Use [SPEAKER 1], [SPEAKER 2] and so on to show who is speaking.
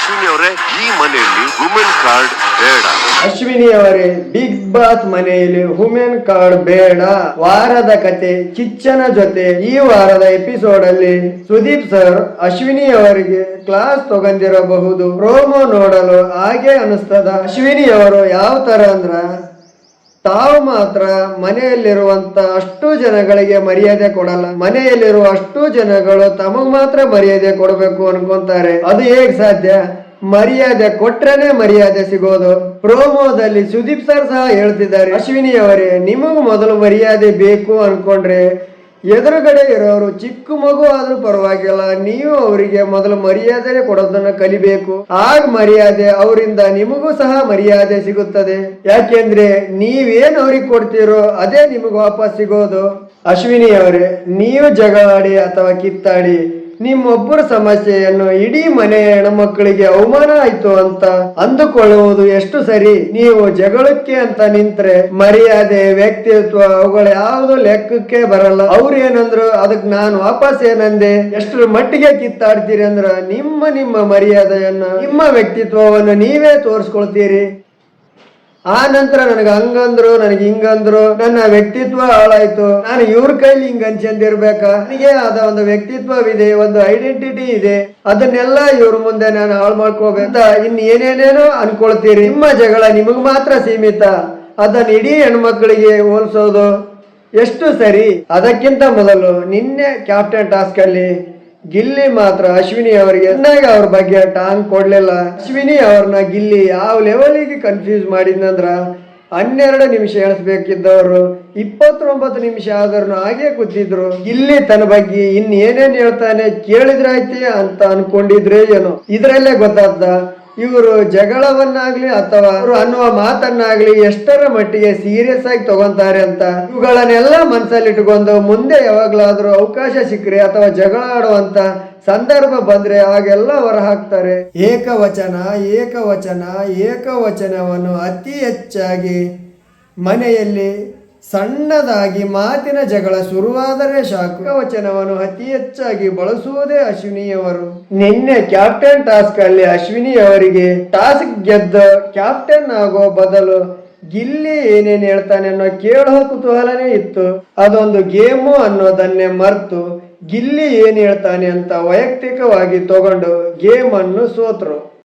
[SPEAKER 1] ಅಶ್ವಿನಿ ಅವರೇ, ಈ ಮನೆಯಲ್ಲಿ ವುಮೆನ್ ಕಾರ್ಡ್ ಬೇಡ.
[SPEAKER 2] ಅಶ್ವಿನಿ ಅವರೇ, ಬಿಗ್ ಬಾಸ್ ಮನೆಯಲ್ಲಿ ವುಮೆನ್ ಕಾರ್ಡ್ ಬೇಡ. ವಾರದ ಕತೆ ಕಿಚ್ಚನ ಜೊತೆ ಈ ವಾರದ ಎಪಿಸೋಡ್ ಅಲ್ಲಿ ಸುದೀಪ್ ಸರ್ ಅಶ್ವಿನಿ ಅವರಿಗೆ ಕ್ಲಾಸ್ ತಗೊಂಡಿರಬಹುದು. ಪ್ರೋಮೋ ನೋಡಲು ಹಾಗೆ ಅನಿಸ್ತದ. ಅಶ್ವಿನಿ ಅವರು ಯಾವ ತರ ಅಂದ್ರ, ತಾವು ಮಾತ್ರ ಮನೆಯಲ್ಲಿರುವಂತ ಅಷ್ಟು ಜನಗಳಿಗೆ ಮರ್ಯಾದೆ ಕೊಡಲ್ಲ, ಮನೆಯಲ್ಲಿರುವ ಅಷ್ಟು ಜನಗಳು ತಮಗ್ ಮಾತ್ರ ಮರ್ಯಾದೆ ಕೊಡಬೇಕು ಅನ್ಕೊಂತಾರೆ. ಅದು ಹೇಗ್ ಸಾಧ್ಯ? ಮರ್ಯಾದೆ ಕೊಟ್ರೇನೆ ಮರ್ಯಾದೆ ಸಿಗೋದು. ಪ್ರೋಮೋದಲ್ಲಿ ಸುದೀಪ್ ಸರ್ ಸಹ ಹೇಳ್ತಿದ್ದಾರೆ, ಅಶ್ವಿನಿ ಅವರೇ, ನಿಮಗೂ ಮೊದಲು ಮರ್ಯಾದೆ ಬೇಕು ಅನ್ಕೊಂಡ್ರೆ ಎದುರುಗಡೆ ಇರೋರು ಚಿಕ್ಕ ಮಗು ಆದ್ರೂ ಪರವಾಗಿಲ್ಲ, ನೀವು ಅವರಿಗೆ ಮೊದಲು ಮರ್ಯಾದೆ ಕೊಡೋದನ್ನ ಕಲಿಬೇಕು. ಆಗ ಮರ್ಯಾದೆ ಅವರಿಂದ ನಿಮಗೂ ಸಹ ಮರ್ಯಾದೆ ಸಿಗುತ್ತದೆ. ಯಾಕೆಂದ್ರೆ ನೀವೇನ್ ಅವ್ರಿಗೆ ಕೊಡ್ತೀರೋ ಅದೇ ನಿಮಗ್ ವಾಪಸ್ ಸಿಗೋದು. ಅಶ್ವಿನಿ ಅವರೇ, ನೀವು ಜಗಳಾಡಿ ಅಥವಾ ಕಿತ್ತಾಡಿ ನಿಮ್ಮೊಬ್ಬರ ಸಮಸ್ಯೆಯನ್ನು ಇಡೀ ಮನೆಯ ಹೆಣ್ಮಕ್ಕಳಿಗೆ ಅವಮಾನ ಆಯ್ತು ಅಂತ ಅಂದುಕೊಳ್ಳುವುದು ಎಷ್ಟು ಸರಿ? ನೀವು ಜಗಳಕ್ಕೆ ಅಂತ ನಿಂತ್ರೆ ಮರ್ಯಾದೆ, ವ್ಯಕ್ತಿತ್ವ ಅವುಗಳು ಯಾವುದು ಲೆಕ್ಕಕ್ಕೆ ಬರಲ್ಲ. ಅವ್ರು ಏನಂದ್ರು ಅದಕ್ಕೆ ನಾನು ವಾಪಸ್ ಏನಂದೆ? ಎಷ್ಟರ ಮಟ್ಟಿಗೆ ಕಿತ್ತಾಡ್ತೀರಿ ಅಂದ್ರ ನಿಮ್ಮ ಮರ್ಯಾದೆಯನ್ನ, ನಿಮ್ಮ ವ್ಯಕ್ತಿತ್ವವನ್ನು ನೀವೇ ತೋರಿಸ್ಕೊಳ್ತೀರಿ. ಆ ನಂತರ ನನಗೆ ಹಂಗಂದ್ರು, ನನಗೆ ಹಿಂಗಂದ್ರು, ನನ್ನ ವ್ಯಕ್ತಿತ್ವ ಹಾಳಾಯ್ತು, ನಾನು ಇವ್ರ ಕೈಲಿ ಹಿಂಗ ಅನ್ಚಂದಿರ್ಬೇಕಾ? ನನಗೆ ಆದ ಒಂದು ವ್ಯಕ್ತಿತ್ವವಿದೆ, ಒಂದು ಐಡೆಂಟಿಟಿ ಇದೆ, ಅದನ್ನೆಲ್ಲ ಇವ್ರ ಮುಂದೆ ನಾನು ಹಾಳು ಮಾಡ್ಕೋಬೇಕ ಇನ್ ಏನೇನೇನೋ ಅನ್ಕೊಳ್ತೀರಿ. ನಿಮ್ಮ ಜಗಳ ನಿಮಗ್ ಮಾತ್ರ ಸೀಮಿತ, ಅದನ್ನ ಇಡೀ ಹೆಣ್ಮಕ್ಳಿಗೆ ಹೋಲಿಸೋದು ಎಷ್ಟು ಸರಿ? ಅದಕ್ಕಿಂತ ಮೊದಲು ನಿನ್ನೆ ಕ್ಯಾಪ್ಟನ್ ಟಾಸ್ಕ್ ಅಲ್ಲಿ ಗಿಲ್ಲಿ ಮಾತ್ರ ಅಶ್ವಿನಿ ಅವರಿಗೆ ಅವ್ರ ಬಗ್ಗೆ ಟಾಂಗ್ ಕೊಡ್ಲಿಲ್ಲ. ಅಶ್ವಿನಿ ಅವ್ರನ್ನ ಗಿಲ್ಲಿ ಯಾವ ಲೆವೆಲಿಗೆ ಕನ್ಫ್ಯೂಸ್ ಮಾಡಿದ್ನಂದ್ರ 12 ನಿಮಿಷ ಎಣಿಸ್ಬೇಕಿದ್ದವರು 29 ನಿಮಿಷ ಆದ್ರೂ ಹಾಗೆ ಕೂತಿದ್ರು. ಗಿಲ್ಲಿ ತನ್ನ ಬಗ್ಗೆ ಇನ್ ಏನೇನ್ ಹೇಳ್ತಾನೆ ಕೇಳಿದ್ರಾಯ್ತಿ ಅಂತ ಅನ್ಕೊಂಡಿದ್ರೆ ಏನೋ. ಇದ್ರಲ್ಲೇ ಗೊತ್ತಾದ ಇವರು ಜಗಳವನ್ನಾಗ್ಲಿ ಅಥವಾ ಅವರು ಅನ್ನುವ ಮಾತನ್ನಾಗ್ಲಿ ಎಷ್ಟರ ಮಟ್ಟಿಗೆ ಸೀರಿಯಸ್ ಆಗಿ ತಗೊಂತಾರೆ ಅಂತ. ಇವುಗಳನ್ನೆಲ್ಲ ಮನಸ್ಸಲ್ಲಿ ಇಟ್ಕೊಂಡು ಮುಂದೆ ಯಾವಾಗ್ಲಾದ್ರೂ ಅವಕಾಶ ಸಿಕ್ಕರೆ ಅಥವಾ ಜಗಳ ಆಡುವಂತ ಸಂದರ್ಭ ಬಂದ್ರೆ ಆಗೆಲ್ಲ ಹೊರ ಹಾಕ್ತಾರೆ. ಏಕವಚನವನ್ನು ಅತಿ ಹೆಚ್ಚಾಗಿ ಮನೆಯಲ್ಲಿ ಸಣ್ಣದಾಗಿ ಮಾತಿನ ಜಗಳ ಶುರುವಾದರೆ ಸಾಕು. ಏಕವಚನವನ್ನು ಅತಿ ಹೆಚ್ಚಾಗಿ ಬಳಸುವುದೇ ಅಶ್ವಿನಿಯವರು. ನಿನ್ನೆ ಕ್ಯಾಪ್ಟನ್ ಟಾಸ್ಕ್ ಅಲ್ಲಿ ಅಶ್ವಿನಿ ಅವರಿಗೆ ಟಾಸ್ಕ್ ಗೆದ್ದ ಕ್ಯಾಪ್ಟನ್ ಆಗೋ ಬದಲು ಗಿಲ್ಲಿ ಏನೇನ್ ಹೇಳ್ತಾನೆ ಅನ್ನೋ ಕೇಳೋ ಕುತೂಹಲನೇ ಇತ್ತು. ಅದೊಂದು ಗೇಮು ಅನ್ನೋದನ್ನೇ ಮರ್ತು ಗಿಲ್ಲಿ ಏನ್ ಹೇಳ್ತಾನೆ ಅಂತ ವೈಯಕ್ತಿಕವಾಗಿ ತಗೊಂಡು ಗೇಮ್ ಅನ್ನು ಸೋತ್ರು.